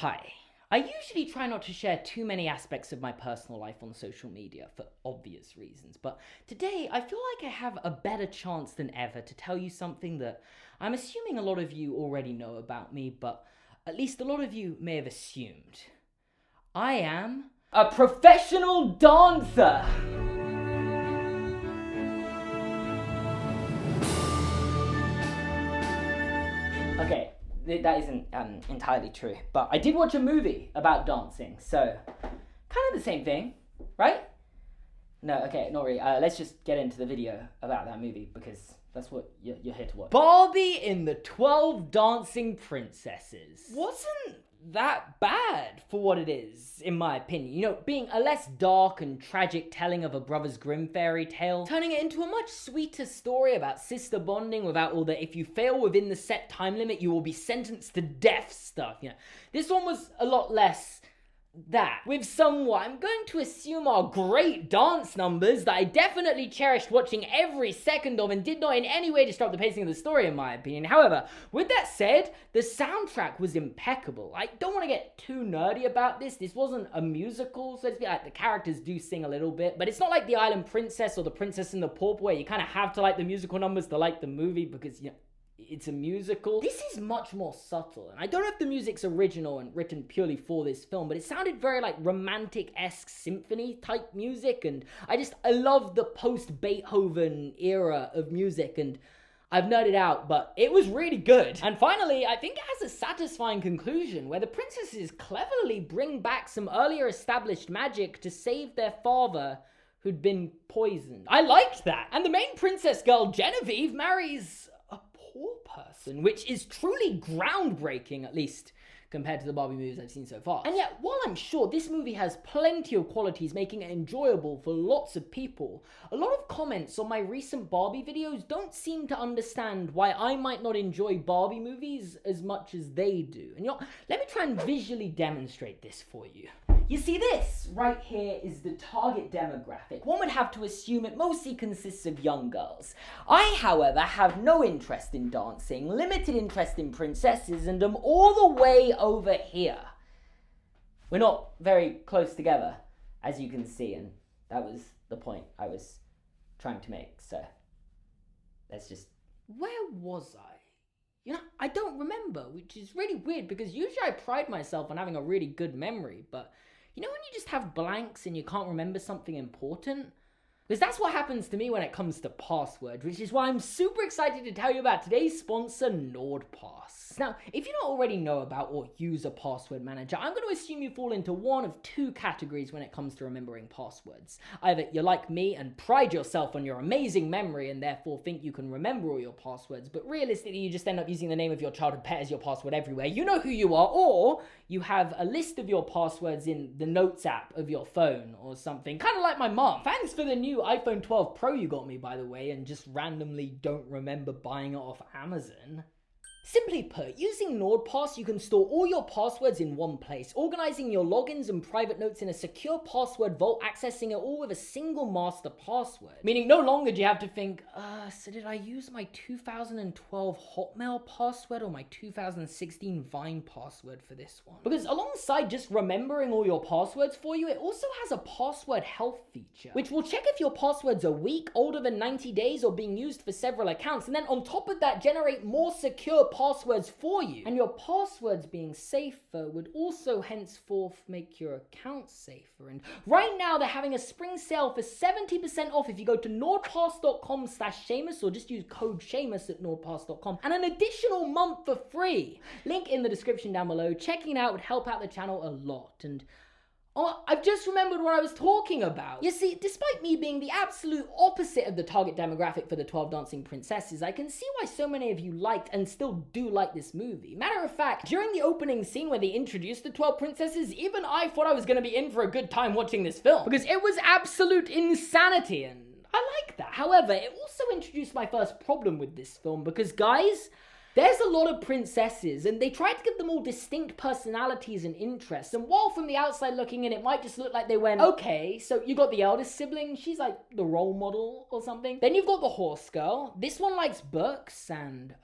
Hi. I usually try not to share too many aspects of my personal life on social media for obvious reasons, but today I feel like I have a better chance than ever to tell you something that I'm assuming a lot of you already know about me, but at least a lot of you may have assumed. I am a professional dancer! Okay. That isn't entirely true, but I did watch a movie about dancing, so kind of the same thing, right? No, okay, not really. Let's just get into the video about that movie because that's what you're here to watch. Barbie in the 12 Dancing Princesses. Wasn't that bad for what it is, in my opinion. You know, being a less dark and tragic telling of a Brothers Grimm fairy tale, turning it into a much sweeter story about sister bonding without all the if you fail within the set time limit, you will be sentenced to death stuff. You know, this one was a lot less that, with somewhat, I'm going to assume, are great dance numbers that I definitely cherished watching every second of and did not in any way disrupt the pacing of the story, in my opinion. However, with that said, the soundtrack was impeccable. I don't want to get too nerdy about this. This wasn't a musical, so to speak. Like, the characters do sing a little bit, but it's not like The Island Princess or The Princess and the Pauper where you kind of have to like the musical numbers to like the movie because, you know, it's a musical. This is much more subtle, and I don't know if the music's original and written purely for this film, but it sounded very like romantic-esque symphony type music, and I love the post-Beethoven era of music, and I've nerded out, but it was really good. And finally, I think it has a satisfying conclusion where the princesses cleverly bring back some earlier established magic to save their father who'd been poisoned. I liked that. And the main princess girl, Genevieve, marries poor person, which is truly groundbreaking, at least compared to the Barbie movies I've seen so far. And yet, while I'm sure this movie has plenty of qualities making it enjoyable for lots of people, a lot of comments on my recent Barbie videos don't seem to understand why I might not enjoy Barbie movies as much as they do. And you know, let me try and visually demonstrate this for you. You see, this right here is the target demographic. One would have to assume it mostly consists of young girls. I, however, have no interest in dancing, limited interest in princesses, and am all the way over here. We're not very close together, as you can see, and that was the point I was trying to make, so let's just... Where was I? You know, I don't remember, which is really weird because usually I pride myself on having a really good memory, but you know when you just have blanks and you can't remember something important? Because that's what happens to me when it comes to passwords, which is why I'm super excited to tell you about today's sponsor, NordPass. Now, if you don't already know about or use a password manager, I'm going to assume you fall into one of two categories when it comes to remembering passwords. Either you're like me and pride yourself on your amazing memory and therefore think you can remember all your passwords, but realistically you just end up using the name of your childhood pet as your password everywhere. You know who you are, or you have a list of your passwords in the Notes app of your phone or something, kind of like my mom. Thanks for the new iPhone 12 Pro you got me, by the way, and just randomly don't remember buying it off Amazon. Simply put, using NordPass, you can store all your passwords in one place, organizing your logins and private notes in a secure password vault, accessing it all with a single master password. Meaning no longer do you have to think, so did I use my 2012 Hotmail password or my 2016 Vine password for this one? Because alongside just remembering all your passwords for you, it also has a password health feature, which will check if your passwords are weak, older than 90 days, or being used for several accounts, and then on top of that, generate more secure passwords for you. And your passwords being safer would also henceforth make your account safer. And right now they're having a spring sale for 70% off if you go to nordpass.com/Seamus or just use code Seamus at nordpass.com and an additional month for free. Link in the description down below. Checking it out would help out the channel a lot. And oh, I've just remembered what I was talking about. You see, despite me being the absolute opposite of the target demographic for the 12 Dancing Princesses, I can see why so many of you liked and still do like this movie. Matter of fact, during the opening scene where they introduced the 12 princesses, even I thought I was going to be in for a good time watching this film, because it was absolute insanity, and I like that. However, it also introduced my first problem with this film, because guys, there's a lot of princesses, and they tried to give them all distinct personalities and interests, and while from the outside looking in, it might just look like they went, okay, so you got the eldest sibling, she's like the role model or something. Then you've got the horse girl. This one likes books, and,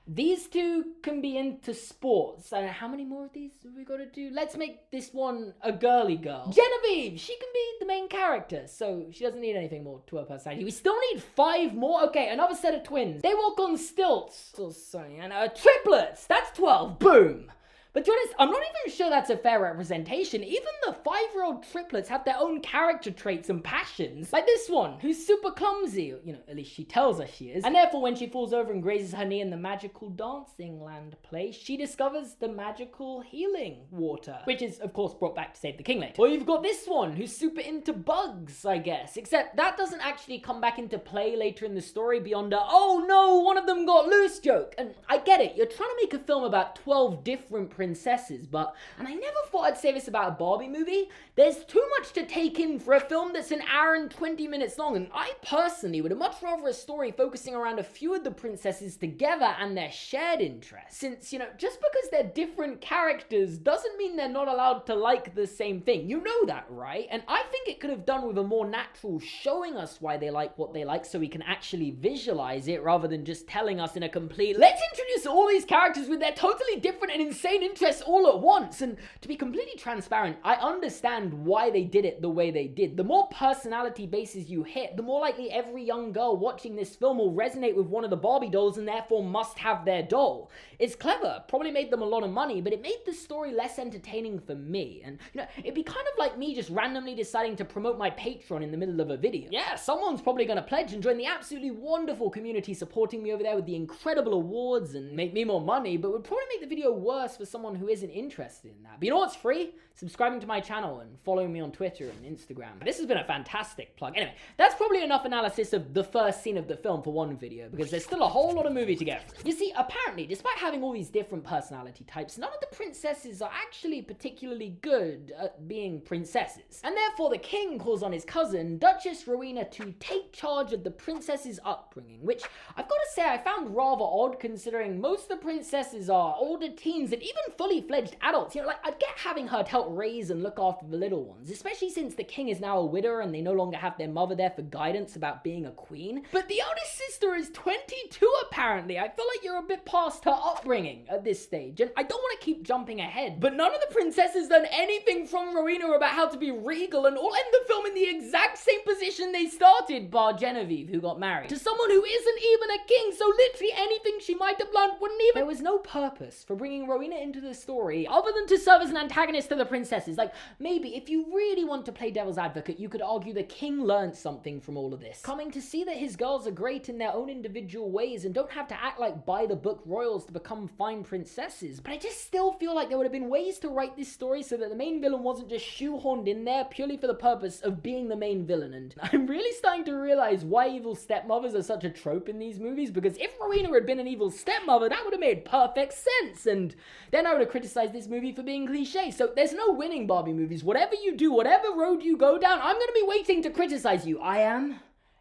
These two can be into sports. How many more of these have we got to do? Let's make this one a girly girl. Genevieve! She can be the main character, so she doesn't need anything more to her personality. We still need 5 more? Okay, another set of twins. They walk on stilts. Oh, sorry. And triplets! That's 12. Boom! But to be honest, I'm not even sure that's a fair representation. Even the 5-year-old triplets have their own character traits and passions. Like this one, who's super clumsy. You know, at least she tells us she is. And therefore, when she falls over and grazes her knee in the magical dancing land place, she discovers the magical healing water. Which is, of course, brought back to save the king later. Or you've got this one, who's super into bugs, I guess. Except that doesn't actually come back into play later in the story beyond a, oh no, one of them got loose joke. And I get it, you're trying to make a film about 12 different princesses, but, and I never thought I'd say this about a Barbie movie, there's too much to take in for a film that's an hour and 20 minutes long, and I personally would have much rather a story focusing around a few of the princesses together and their shared interests. Since, you know, just because they're different characters doesn't mean they're not allowed to like the same thing. You know that, right? And I think it could have done with a more natural showing us why they like what they like so we can actually visualize it rather than just telling us in a complete, let's introduce all these characters with their totally different and insane interests all at once. And to be completely transparent, I understand why they did it the way they did. The more personality bases you hit, the more likely every young girl watching this film will resonate with one of the Barbie dolls and therefore must have their doll. It's clever, probably made them a lot of money, but it made the story less entertaining for me. And, you know, it'd be kind of like me just randomly deciding to promote my Patreon in the middle of a video. Yeah, someone's probably gonna pledge and join the absolutely wonderful community supporting me over there with the incredible awards and make me more money, but would probably make the video worse for someone who isn't interested in that. But you know what's free? Subscribing to my channel and following me on Twitter and Instagram. This has been a fantastic plug. Anyway, that's probably enough analysis of the first scene of the film for one video, because there's still a whole lot of movie to get through. You see, apparently, despite having all these different personality types, none of the princesses are actually particularly good at being princesses. And therefore, the king calls on his cousin, Duchess Rowena, to take charge of the princess's upbringing, which I've got to say I found rather odd considering most of the princesses are older teens and even fully fledged adults. You know, like, I'd get having her to help raise and look after the little ones, especially since the king is now a widower and they no longer have their mother there for guidance about being a queen. But the eldest sister is 22 apparently. I feel like you're a bit past her upbringing at this stage, and I don't want to keep jumping ahead, but none of the princesses learn anything from Rowena about how to be regal and all end the film in the exact same position they started, bar Genevieve, who got married to someone who isn't even a king, so literally anything she might have learned wouldn't even... There was no purpose for bringing Rowena into the story other than to serve as an antagonist to the princesses. Like, maybe if you really want to play devil's advocate, you could argue the king learned something from all of this, coming to see that his girls are great in their own individual ways and don't have to act like by-the-book royals to become fine princesses. But I just still feel like there would have been ways to write this story so that the main villain wasn't just shoehorned in there purely for the purpose of being the main villain. And I'm really starting to realize why evil stepmothers are such a trope in these movies, because if Rowena had been an evil stepmother, that would have made perfect sense, and then I would have criticized this movie for being cliche. So there's no winning Barbie movies. Whatever you do, whatever road you go down, I'm gonna be waiting to criticize you. I am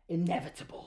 inevitable.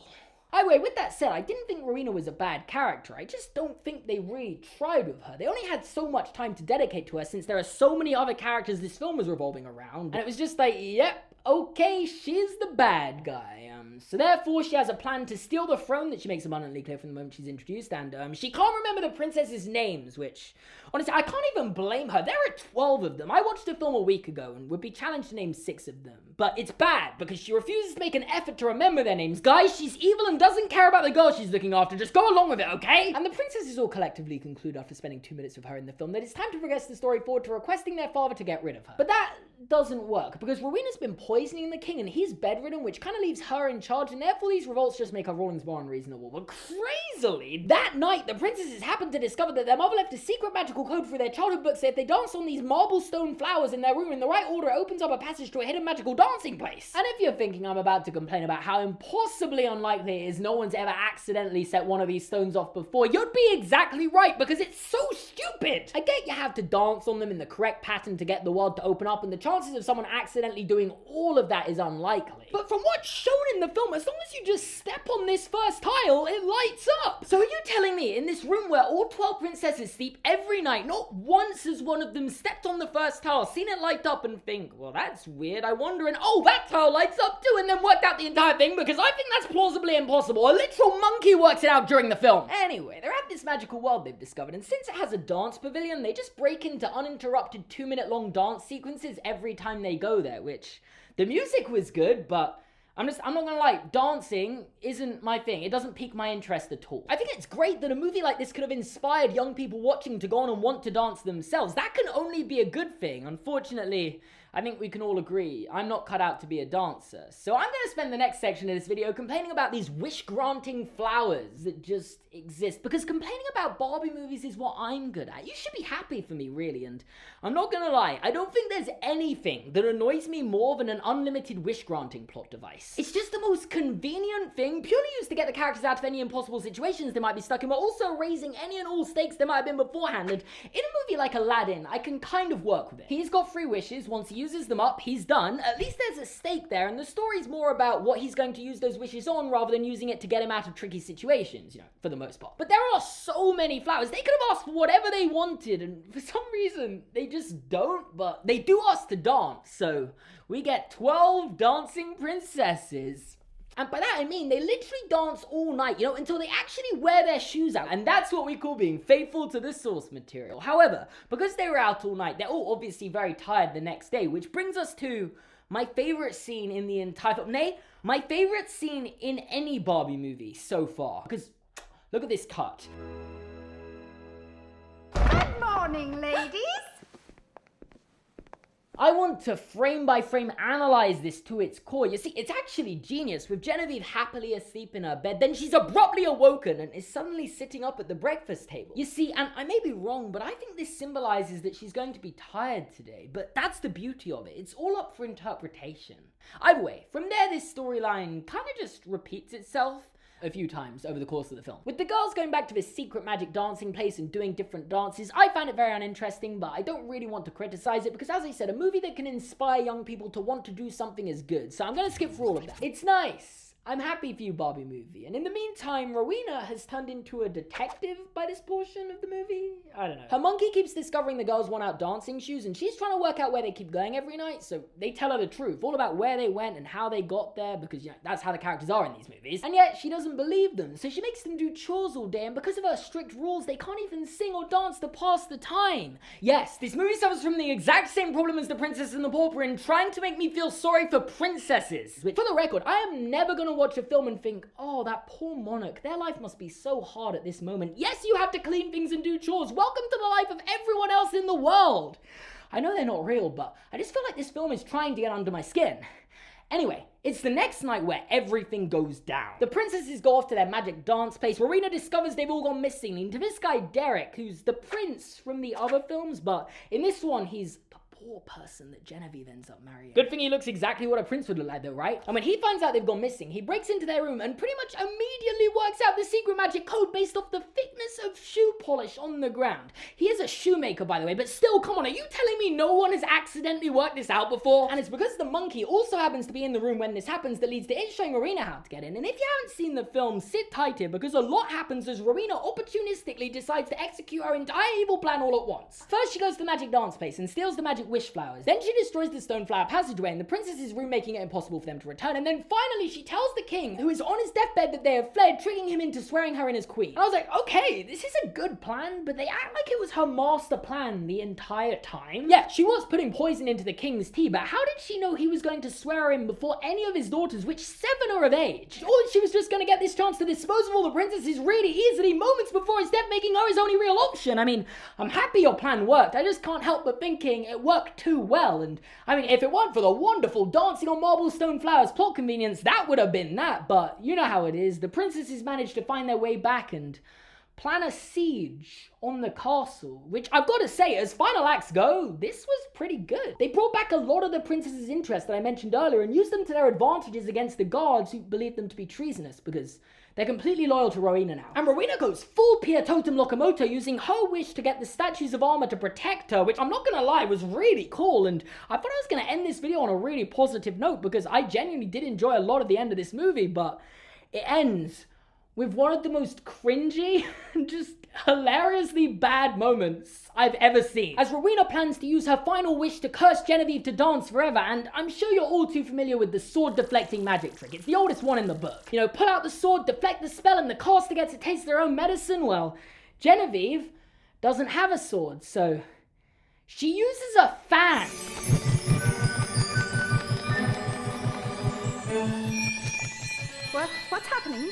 Anyway, with that said, I didn't think Rowena was a bad character. I just don't think they really tried with her. They only had so much time to dedicate to her since there are so many other characters this film was revolving around. And it was just like, yep, okay, she's the bad guy. So therefore, she has a plan to steal the throne that she makes abundantly clear from the moment she's introduced, and she can't remember the princesses' names, which, honestly, I can't even blame her. There are 12 of them. I watched the film a week ago and would be challenged to name 6 of them. But it's bad, because she refuses to make an effort to remember their names. Guys, she's evil and doesn't care about the girl she's looking after. Just go along with it, okay? And the princesses all collectively conclude after spending 2 minutes with her in the film that it's time to progress the story forward to requesting their father to get rid of her. But that doesn't work, because Rowena's been poisoning the king and he's bedridden, which kind of leaves her in charge, and therefore these revolts just make her rulings more unreasonable. But crazily, that night, the princesses happen to discover that their mother left a secret magical code through their childhood books that if they dance on these marble stone flowers in their room in the right order, it opens up a passage to a hidden magical dancing place. And if you're thinking I'm about to complain about how impossibly unlikely it is no one's ever accidentally set one of these stones off before, you'd be exactly right, because it's so stupid. I get you have to dance on them in the correct pattern to get the world to open up, and the chances of someone accidentally doing all of that is unlikely. But from what's shown in the film, as long as you just step on this first tile, it lights up. So are you telling me in this room where all 12 princesses sleep every night, not once has one of them stepped on the first tile, seen it light up and think, well, that's weird, I wonder, and oh, that tile lights up too, and then worked out the entire thing? Because I think that's plausibly impossible. A literal monkey works it out during the film. Anyway, they're at this magical world they've discovered, and since it has a dance pavilion, they just break into uninterrupted 2-minute-long dance sequences every time they go there, which the music was good, but I'm not gonna lie, dancing isn't my thing. It doesn't pique my interest at all. I think it's great that a movie like this could have inspired young people watching to go on and want to dance themselves. That can only be a good thing. Unfortunately, I think we can all agree, I'm not cut out to be a dancer. So I'm gonna spend the next section of this video complaining about these wish-granting flowers that just exist. Because complaining about Barbie movies is what I'm good at. You should be happy for me, really. And I'm not gonna lie, I don't think there's anything that annoys me more than an unlimited wish-granting plot device. It's just the most convenient thing, purely used to get the characters out of any impossible situations they might be stuck in, but also raising any and all stakes there might have been beforehand. And in a movie like Aladdin, I can kind of work with it. He's got 3 wishes. Once he uses them up, he's done. At least there's a stake there, and the story's more about what he's going to use those wishes on rather than using it to get him out of tricky situations, for the most part. But there are so many flowers. They could have asked for whatever they wanted, and for some reason, they just don't, but they do ask to dance, so we get 12 dancing princesses. And by that I mean they literally dance all night, until they actually wear their shoes out. And that's what we call being faithful to the source material. However, because they were out all night, they're all obviously very tired the next day, which brings us to my favorite scene in the entire film. Nay, my favorite scene in any Barbie movie so far. Because look at this cut. Good morning, ladies. I want to frame by frame analyze this to its core. You see, it's actually genius, with Genevieve happily asleep in her bed, then she's abruptly awoken and is suddenly sitting up at the breakfast table. You see, and I may be wrong, but I think this symbolizes that she's going to be tired today, but that's the beauty of it. It's all up for interpretation. Either way, from there this storyline kind of just repeats itself a few times over the course of the film. With the girls going back to this secret magic dancing place and doing different dances, I find it very uninteresting, but I don't really want to criticize it because, as I said, a movie that can inspire young people to want to do something is good, so I'm gonna skip through all of that. It's nice. I'm happy for you, Barbie movie. And in the meantime, Rowena has turned into a detective by this portion of the movie. I don't know. Her monkey keeps discovering the girls want out dancing shoes, and she's trying to work out where they keep going every night, so they tell her the truth, all about where they went and how they got there, because, that's how the characters are in these movies. And yet, she doesn't believe them, so she makes them do chores all day, and because of her strict rules, they can't even sing or dance to pass the time. Yes, this movie suffers from the exact same problem as The Princess and the Pauper in trying to make me feel sorry for princesses. Which, for the record, I am never gonna watch a film and think, oh, that poor monarch, their life must be so hard at this moment. Yes, you have to clean things and do chores. Welcome to the life of everyone else in the world. I know they're not real, but I just feel like this film is trying to get under my skin. Anyway, it's the next night where everything goes down. The princesses go off to their magic dance place. Rowena discovers they've all gone missing, leading to this guy Derek, who's the prince from the other films, but in this one, he's poor person that Genevieve ends up marrying. Good thing he looks exactly what a prince would look like though, right? And when he finds out they've gone missing, he breaks into their room and pretty much immediately works out the secret magic code based off the thickness of shoe polish on the ground. He is a shoemaker, by the way, but still, come on, are you telling me no one has accidentally worked this out before? And it's because the monkey also happens to be in the room when this happens that leads to it showing Rowena how to get in. And if you haven't seen the film, sit tight here, because a lot happens as Rowena opportunistically decides to execute her entire evil plan all at once. First, she goes to the magic dance place and steals the magic wish flowers. Then she destroys the stone flower passageway and the princess's room, making it impossible for them to return. And then finally she tells the king, who is on his deathbed, that they have fled, tricking him into swearing her in as queen. And I was like, okay, this is a good plan, but they act like it was her master plan the entire time. Yeah, she was putting poison into the king's tea, but how did she know he was going to swear her in before any of his daughters, which 7 are of age? Or that she was just going to get this chance to dispose of all the princesses really easily moments before his death, making her his only real option. I mean, I'm happy your plan worked. I just can't help but thinking it worked too well. And I mean, if it weren't for the wonderful dancing on marble stone flowers plot convenience, that would have been that. But you know how it is. The princesses managed to find their way back and plan a siege on the castle, which I've got to say, as final acts go, this was pretty good. They brought back a lot of the princesses' interests that I mentioned earlier and used them to their advantages against the guards who believed them to be treasonous, because they're completely loyal to Rowena now. And Rowena goes full Pia Totem Locomoto, using her wish to get the statues of armor to protect her, which I'm not gonna lie was really cool, and I thought I was gonna end this video on a really positive note because I genuinely did enjoy a lot of the end of this movie, but it ends with one of the most cringy and just hilariously bad moments I've ever seen, as Rowena plans to use her final wish to curse Genevieve to dance forever. And I'm sure you're all too familiar with the sword deflecting magic trick. It's the oldest one in the book. You know, pull out the sword, deflect the spell, and the caster gets to taste their own medicine. Well, Genevieve doesn't have a sword, so she uses a fan. What's happening?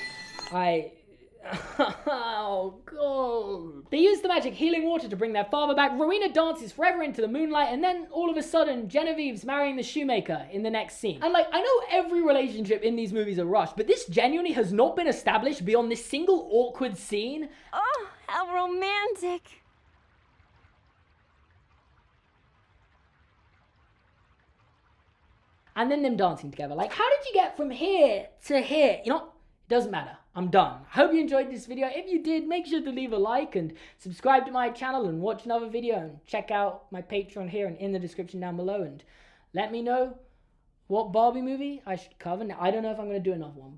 Oh, God. They use the magic healing water to bring their father back. Rowena dances forever into the moonlight, and then all of a sudden, Genevieve's marrying the shoemaker in the next scene. And like, I know every relationship in these movies are rushed, but this genuinely has not been established beyond this single awkward scene. Oh, how romantic. And then them dancing together. Like, how did you get from here to here? You know, it doesn't matter. I'm done. I hope you enjoyed this video. If you did, make sure to leave a like and subscribe to my channel and watch another video, and check out my Patreon here and in the description down below, and let me know what Barbie movie I should cover. Now, I don't know if I'm going to do another one.